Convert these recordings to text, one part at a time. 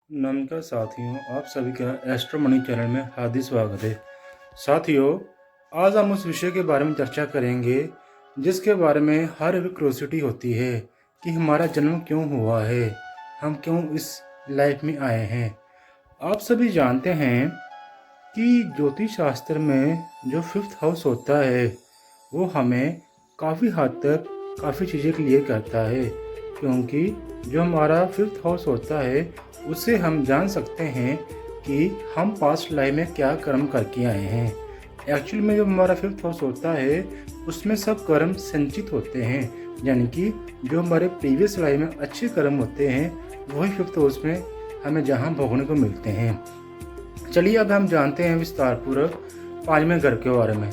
नमस्कार साथियों, आप सभी का एस्ट्रो मनी चैनल में हार्दिक स्वागत है। साथियों, आज हम उस विषय के बारे में चर्चा करेंगे जिसके बारे में हर एक क्यूरियोसिटी होती है कि हमारा जन्म क्यों हुआ है, हम क्यों इस लाइफ में आए हैं। आप सभी जानते हैं कि ज्योतिष शास्त्र में जो फिफ्थ हाउस होता है वो हमें काफ़ी हद तक काफ़ी चीज़ें क्लियर करता है, क्योंकि जो हमारा फिफ्थ हाउस होता है उससे हम जान सकते हैं कि हम पास्ट लाइफ में क्या कर्म करके आए हैं। एक्चुअल में जो हमारा फिफ्थ हाउस होता है उसमें सब कर्म संचित होते हैं, यानी कि जो हमारे प्रीवियस लाइफ में अच्छे कर्म होते हैं वही फिफ्थ हाउस में हमें जहाँ भोगने को मिलते हैं। चलिए अब हम जानते हैं विस्तारपूर्वक पांचवें घर के बारे में।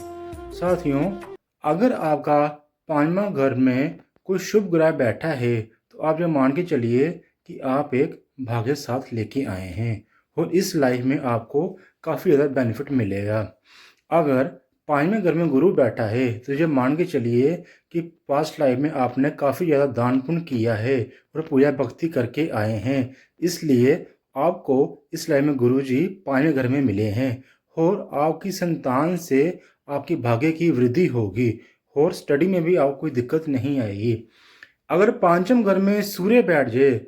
साथियों, अगर आपका पांचवा घर में कोई शुभ ग्रह बैठा है तो आप ये मान के चलिए कि आप एक भाग्य साथ लेके आए हैं और इस लाइफ में आपको काफ़ी ज़्यादा बेनिफिट मिलेगा। अगर पांचवें घर में गुरु बैठा है तो ये मान के चलिए कि पास्ट लाइफ में आपने काफ़ी ज़्यादा दान पुण्य किया है और पूजा भक्ति करके आए हैं, इसलिए आपको इस लाइफ में गुरुजी पांचवें घर में मिले हैं और आपकी संतान से आपकी भाग्य की वृद्धि होगी और स्टडी में भी आपको कोई दिक्कत नहीं आएगी। अगर पांचम घर में सूर्य बैठ जाए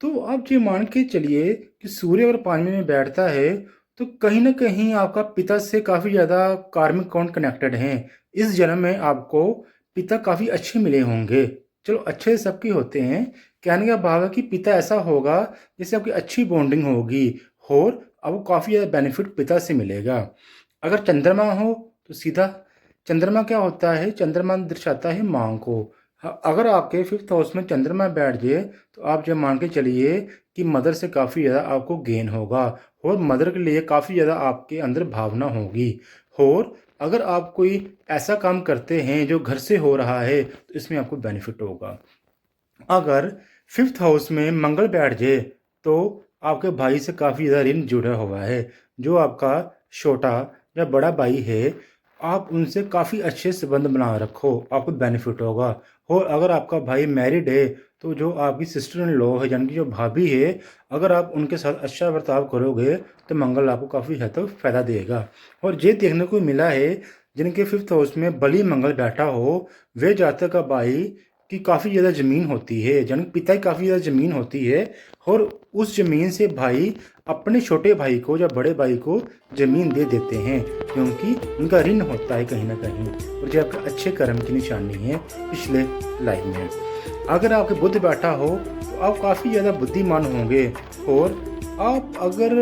तो आप ये मान के चलिए कि सूर्य अगर पांचवें में बैठता है तो कहीं ना कहीं आपका पिता से काफ़ी ज़्यादा कार्मिक कॉन्ड कनेक्टेड हैं। इस जन्म में आपको पिता काफ़ी अच्छे मिले होंगे। चलो, अच्छे सबके होते हैं, कहने का भाव है कि पिता ऐसा होगा जिससे आपकी अच्छी बॉन्डिंग होगी और आपको काफ़ी ज़्यादा बेनिफिट पिता से मिलेगा। अगर चंद्रमा हो तो सीधा चंद्रमा क्या होता है, चंद्रमा दर्शाता है माँ को। अगर आपके फिफ्थ हाउस में चंद्रमा बैठ जाए तो आप जब मान के चलिए कि मदर से काफ़ी ज़्यादा आपको गेन होगा और मदर के लिए काफ़ी ज़्यादा आपके अंदर भावना होगी। और अगर आप कोई ऐसा काम करते हैं जो घर से हो रहा है तो इसमें आपको बेनिफिट होगा। अगर फिफ्थ हाउस में मंगल बैठ जाए तो आपके भाई से काफ़ी ज़्यादा ऋण जुड़ा हुआ है। जो आपका छोटा या बड़ा भाई है, आप उनसे काफ़ी अच्छे संबंध बना रखो, आपको बेनिफिट होगा। और अगर आपका भाई मैरिड है तो जो आपकी सिस्टर इन लॉ है, यानी कि जो भाभी है, अगर आप उनके साथ अच्छा बर्ताव करोगे तो मंगल आपको काफ़ी हद तक फ़ायदा देगा। और ये देखने को मिला है जिनके फिफ्थ हाउस में बली मंगल बैठा हो वे जातक का भाई की काफ़ी ज़्यादा ज़मीन होती है, यानी पिता की काफ़ी ज़्यादा ज़मीन होती है और उस ज़मीन से भाई अपने छोटे भाई को या बड़े भाई को ज़मीन दे देते हैं, क्योंकि उनका ऋण होता है कहीं ना कहीं और जो आपके अच्छे कर्म की निशानी है पिछले लाइफ में। अगर आपके बुध बैठा हो तो आप काफ़ी ज़्यादा बुद्धिमान होंगे और आप अगर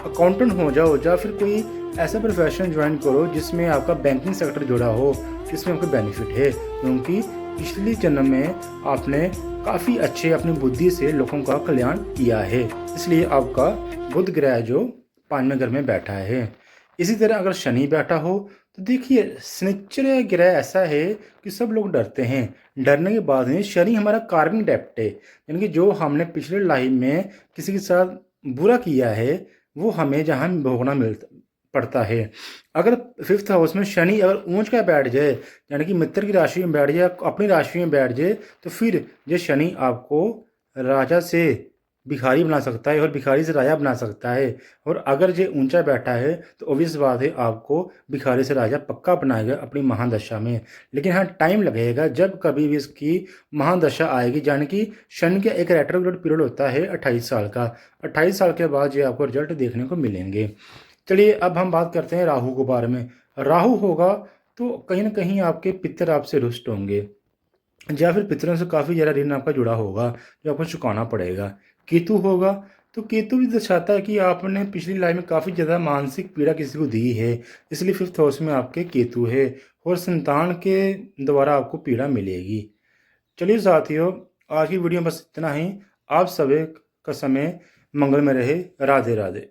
अकाउंटेंट हो जाओ या फिर कोई ऐसा प्रोफेशन ज्वाइन करो जिसमें आपका बैंकिंग सेक्टर जुड़ा हो, इसमें आपको बेनिफिट है, क्योंकि पिछले जन्म में आपने काफ़ी अच्छे अपनी बुद्धि से लोगों का कल्याण किया है, इसलिए आपका बुध ग्रह जो पांचवें घर में बैठा है। इसी तरह अगर शनि बैठा हो तो देखिए, शनिचर ग्रह ऐसा है कि सब लोग डरते हैं। डरने के बाद में शनि हमारा कार्मिक डेप्ट है, यानी कि जो हमने पिछले लाइफ में किसी के साथ बुरा किया है वो हमें जहाँ भोगना मिलता पड़ता है। अगर फिफ्थ हाउस में शनि अगर ऊंच का बैठ जाए, यानी कि मित्र की राशि में बैठ जाए, अपनी राशि में बैठ जाए, तो फिर ये शनि आपको राजा से भिखारी बना सकता है और भिखारी से राजा बना सकता है। और अगर ये ऊंचा बैठा है तो ऑब्वियस बात है आपको भिखारी से राजा पक्का बनाएगा अपनी महादशा में। लेकिन हाँ, टाइम लगेगा, जब कभी भी इसकी महादशा आएगी, यानी कि शनि का एक रेट्रोग्रेड पीरियड होता है 28 साल का। 28 साल के बाद ये आपको रिजल्ट देखने को मिलेंगे। चलिए अब हम बात करते हैं राहु के बारे में। राहु होगा तो कहीं ना कहीं आपके पितर आपसे रुष्ट होंगे या फिर पितरों से काफ़ी ज़्यादा ऋण आपका जुड़ा होगा जो आपको चुकाना पड़ेगा। केतु होगा तो केतु भी दर्शाता है कि आपने पिछली लाइफ में काफ़ी ज़्यादा मानसिक पीड़ा किसी को दी है, इसलिए फिफ्थ हाउस में आपके केतु है और संतान के द्वारा आपको पीड़ा मिलेगी। चलिए साथियों, आज की वीडियो में बस इतना ही। आप सभी का समय मंगल में रहे। राधे राधे।